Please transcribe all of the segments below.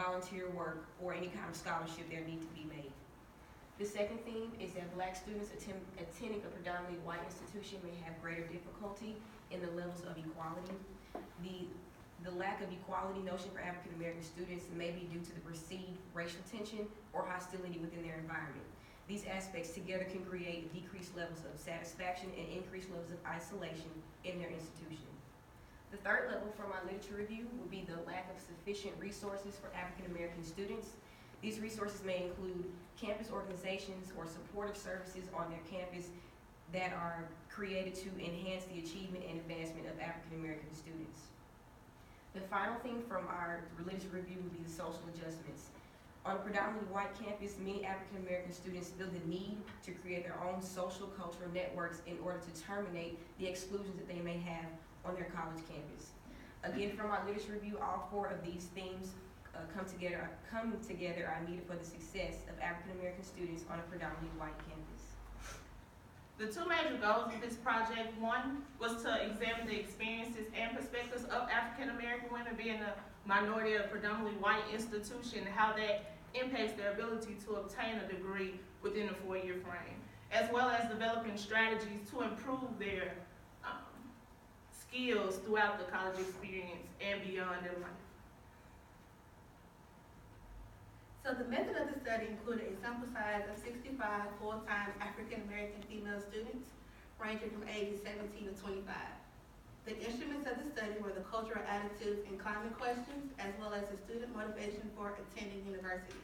volunteer work, or any kind of scholarship there need to be made. The second theme is that Black students attending a predominantly white institution may have greater difficulty in the levels of equality. The lack of equality notion for African American students may be due to the perceived racial tension or hostility within their environment. These aspects together can create decreased levels of satisfaction and increased levels of isolation in their institution. The third level from our literature review would be the lack of sufficient resources for African American students. These resources may include campus organizations or supportive services on their campus that are created to enhance the achievement and advancement of African American students. The final thing from our literature review would be the social adjustments. On a predominantly white campus, many African American students feel the need to create their own social cultural networks in order to terminate the exclusions that they may have on their college campus. Again, from our literature review, all four of these themes come together are needed for the success of African American students on a predominantly white campus. The two major goals of this project, one was to examine the experiences and perspectives of African American women being a minority of a predominantly white institution and how that impacts their ability to obtain a degree within a 4-year frame, as well as developing strategies to improve their skills throughout the college experience and beyond their life. So the method of the study included a sample size of 65 full-time African American female students ranging from ages 17 to 25. The instruments of the study were the cultural attitudes and climate questions, as well as the student motivation for attending university.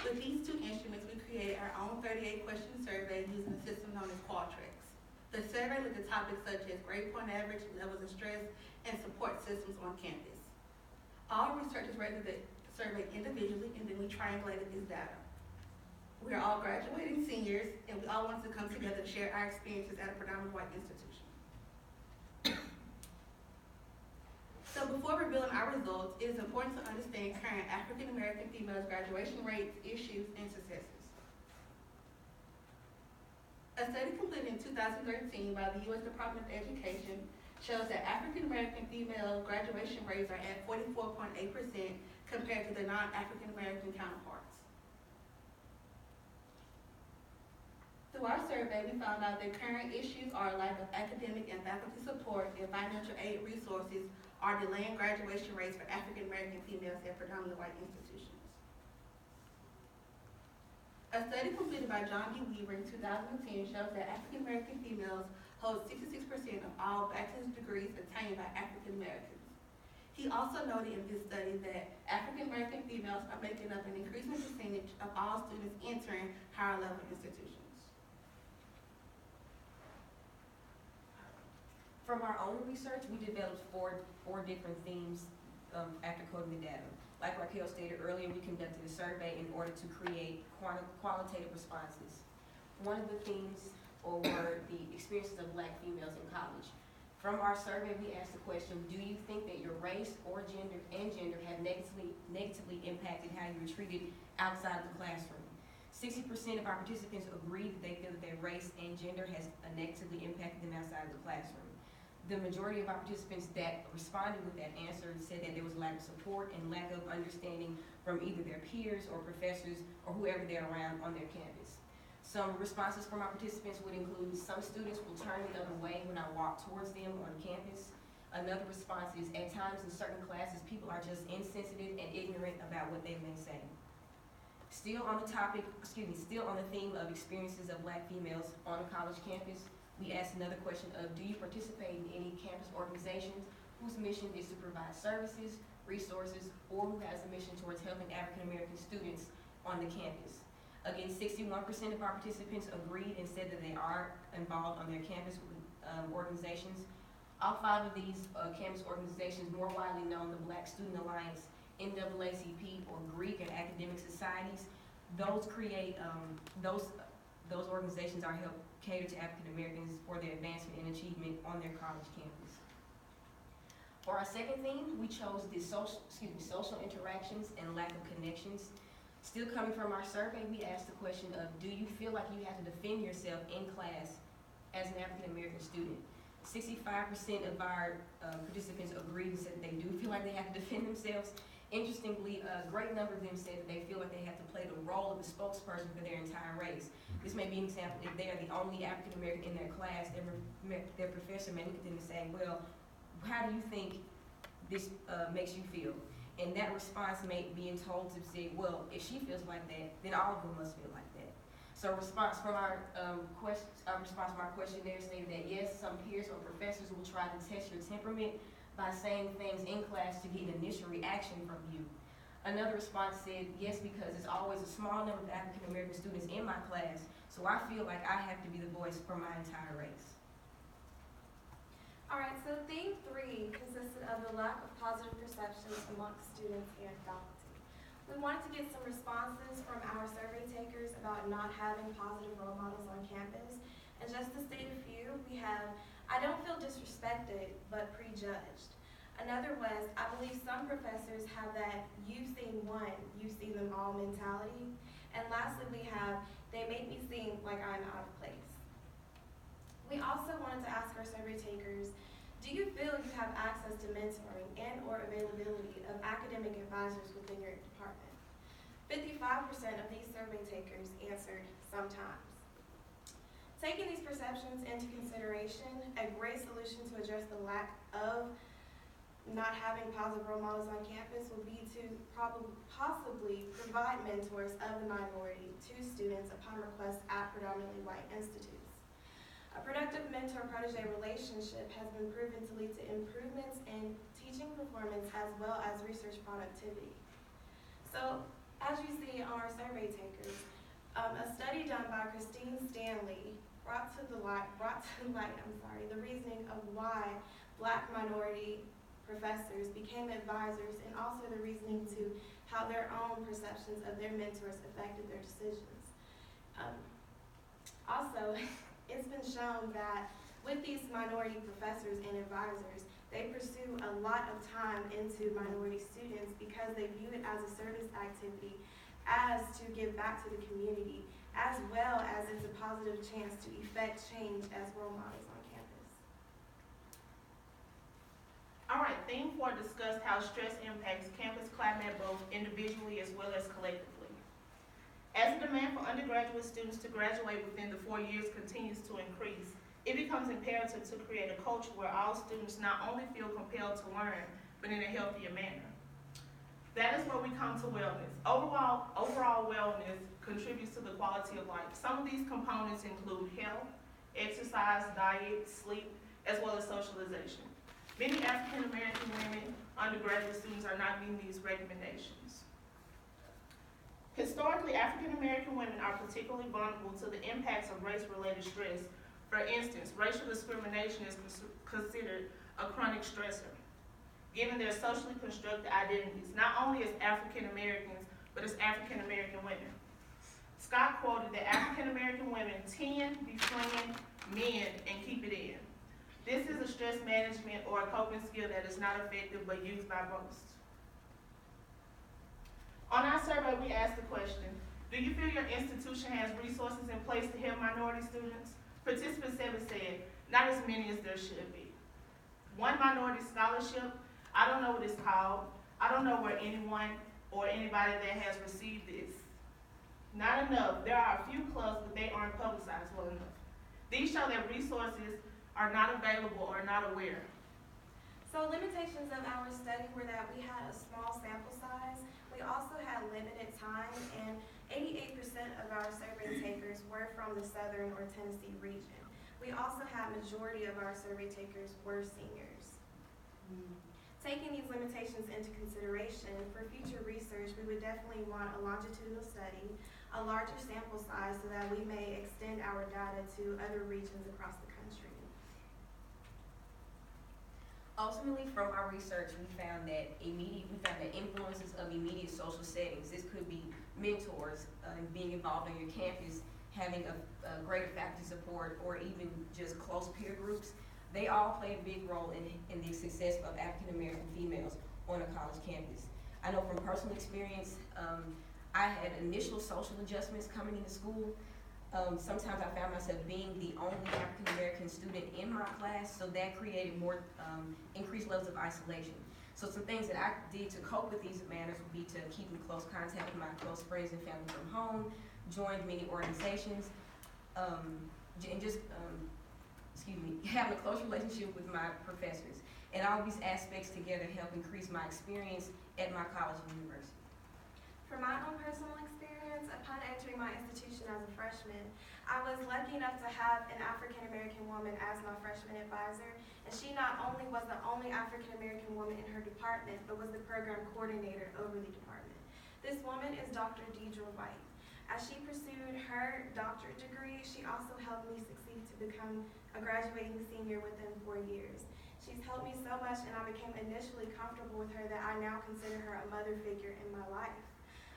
With these two instruments, we created our own 38-question survey using a system known as Qualtrics. The survey looked at topics such as grade point average, levels of stress, and support systems on campus. All researchers rated the survey individually, and then we triangulated this data. We are all graduating seniors, and we all wanted to come together to share our experiences at a predominantly white institution. So before revealing our results, it is important to understand current African American females' graduation rates, issues, and successes. A study completed in 2013 by the U.S. Department of Education shows that African American female graduation rates are at 44.8% compared to the non-African American counterparts. Through our survey, we found out that current issues are a lack of academic and faculty support, and financial aid resources are delaying graduation rates for African American females at predominantly white institutions. A study completed by John D. Weaver in 2010 shows that African American females hold 66% of all bachelor's degrees attained by African Americans. He also noted in this study that African American females are making up an increasing percentage of all students entering higher level institutions. From our own research, we developed four different themes after coding the data. Like Raquel stated earlier, we conducted a survey in order to create qualitative responses. One of the themes were the experiences of Black females in college. From our survey, we asked the question, do you think that your race or gender have negatively impacted how you were treated outside of the classroom? 60% of our participants agreed that they feel that their race and gender has negatively impacted them outside of the classroom. The majority of our participants that responded with that answer said that there was lack of support and lack of understanding from either their peers or professors or whoever they're around on their campus. Some responses from our participants would include some students will turn the other way when I walk towards them on campus. Another response is at times in certain classes, people are just insensitive and ignorant about what they may say. Still on the theme of experiences of Black females on a college campus, we asked another question of, do you participate in any campus organizations whose mission is to provide services, resources, or who has a mission towards helping African American students on the campus? Again, 61% of our participants agreed and said that they are involved on their campus organizations. All 5 of these campus organizations, more widely known, the Black Student Alliance, NAACP, or Greek and academic societies, those organizations are help cater to African Americans for their advancement and achievement on their college campus. For our second theme, we chose the social interactions and lack of connections. Still coming from our survey, we asked the question of, do you feel like you have to defend yourself in class as an African American student? 65% of our participants agreed and said they do feel like they have to defend themselves, Interestingly, a great number of them said that they feel like they have to play the role of the spokesperson for their entire race. This may be an example if they are the only African American in their class, their professor may look at them and say, well, how do you think this makes you feel? And that response may being told to say, well, if she feels like that, then all of them must feel like that. So response from our response from our questionnaire stated that yes, some peers or professors will try to test your temperament by saying things in class to get an initial reaction from you. Another response said, yes, because it's always a small number of African American students in my class, so I feel like I have to be the voice for my entire race. All right, so theme 3 consisted of the lack of positive perceptions amongst students and faculty. We wanted to get some responses from our survey takers about not having positive role models on campus. And just to state a few, we have, I don't feel disrespected, but prejudged. Another was, I believe some professors have that you've seen one, you've seen them all mentality. And lastly, we have, they make me seem like I'm out of place. We also wanted to ask our survey takers, do you feel you have access to mentoring and or availability of academic advisors within your department? 55% of these survey takers answered sometimes. Taking these perceptions into consideration, a great solution to address the lack of not having positive role models on campus would be to possibly provide mentors of the minority to students upon request at predominantly white institutes. A productive mentor-protege relationship has been proven to lead to improvements in teaching performance as well as research productivity. So, as you see on our survey takers, a study done by Christine Stanley brought to light, the reasoning of why Black minority professors became advisors, and also the reasoning to how their own perceptions of their mentors affected their decisions. Also, it's been shown that with these minority professors and advisors, they pursue a lot of time into minority students because they view it as a service activity, as to give back to the community, as well as it's a positive chance to effect change as role models on campus. All right, theme 4 discussed how stress impacts campus climate both individually as well as collectively. As the demand for undergraduate students to graduate within the 4 years continues to increase, it becomes imperative to create a culture where all students not only feel compelled to learn, but in a healthier manner. That is where we come to wellness. Overall wellness contributes to the quality of life. Some of these components include health, exercise, diet, sleep, as well as socialization. Many African American women, undergraduate students, are not meeting these recommendations. Historically, African American women are particularly vulnerable to the impacts of race-related stress. For instance, racial discrimination is considered a chronic stressor, given their socially constructed identities, not only as African Americans, but as African American women. Scott quoted that African American women tend, befriend men, and keep it in. This is a stress management or a coping skill that is not effective but used by most. On our survey, we asked the question, do you feel your institution has resources in place to help minority students? Participant 7 said, not as many as there should be. One minority scholarship, I don't know what it's called. I don't know where anyone or anybody that has received this. Not enough. There are a few clubs, but they aren't publicized well enough. These show that resources are not available or not aware. So limitations of our study were that we had a small sample size. We also had limited time, and 88% of our survey takers were from the Southern or Tennessee region. We also had majority of our survey takers were seniors. Taking these limitations into consideration, for future research, we would definitely want a longitudinal study, a larger sample size so that we may extend our data to other regions across the country. Ultimately, from our research, we found that influences of immediate social settings. This could be mentors, being involved on your campus, having a greater faculty support, or even just close peer groups. They all play a big role in the success of African American females on a college campus. I know from personal experience, I had initial social adjustments coming into school. Sometimes I found myself being the only African American student in my class, so that created more increased levels of isolation. So some things that I did to cope with these manners would be to keep in close contact with my close friends and family from home, joined many organizations, and just, having a close relationship with my professors. And all these aspects together help increase my experience at my college and university. From my own personal experience, upon entering my institution as a freshman, I was lucky enough to have an African-American woman as my freshman advisor, and she not only was the only African-American woman in her department, but was the program coordinator over the department. This woman is Dr. Deidre White. As she pursued her doctorate degree, she also helped me succeed to become a graduating senior within 4 years. She's helped me so much, and I became initially comfortable with her that I now consider her a mother figure in my life.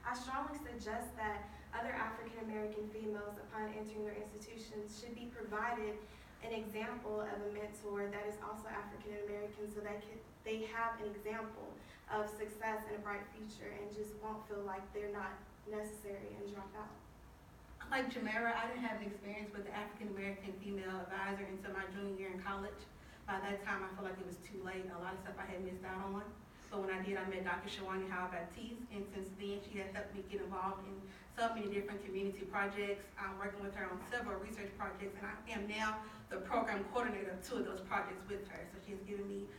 I strongly suggest that other African-American females, upon entering their institutions, should be provided an example of a mentor that is also African-American, so that they have an example of success and a bright future and just won't feel like they're not necessary and drop out. Like Jamera, I didn't have an experience with the African-American female advisor until my junior year in college. By that time, I felt like it was too late. A lot of stuff I had missed out on. But when I did, I met Dr. Shawani Howell-Baptiste, and since then, she has helped me get involved in so many different community projects. I'm working with her on several research projects, and I am now the program coordinator of 2 of those projects with her. So she has given me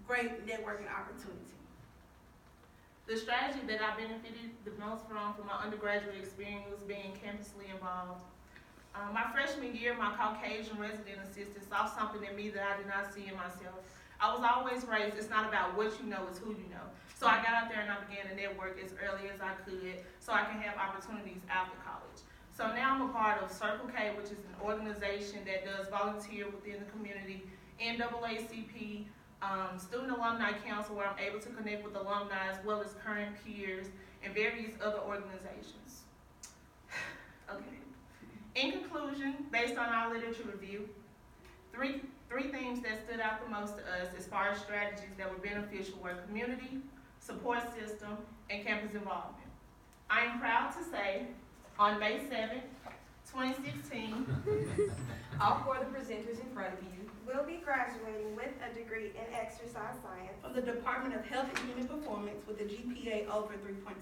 great networking opportunity. The strategy that I benefited the most from my undergraduate experience was being campusly involved. My freshman year, my Caucasian resident assistant saw something in me that I did not see in myself. I was always raised, it's not about what you know, it's who you know. So I got out there and I began to network as early as I could so I can have opportunities after college. So now I'm a part of Circle K, which is an organization that does volunteer within the community, NAACP, Student Alumni Council, where I'm able to connect with alumni as well as current peers and various other organizations. Okay. In conclusion, based on our literature review, three things that stood out the most to us as far as strategies that were beneficial were community, support system, and campus involvement. I am proud to say, on May 7th, 2016, All 4 of the presenters in front of you Will be graduating with a degree in exercise science From the Department of Health and Human Performance with a GPA over 3.2.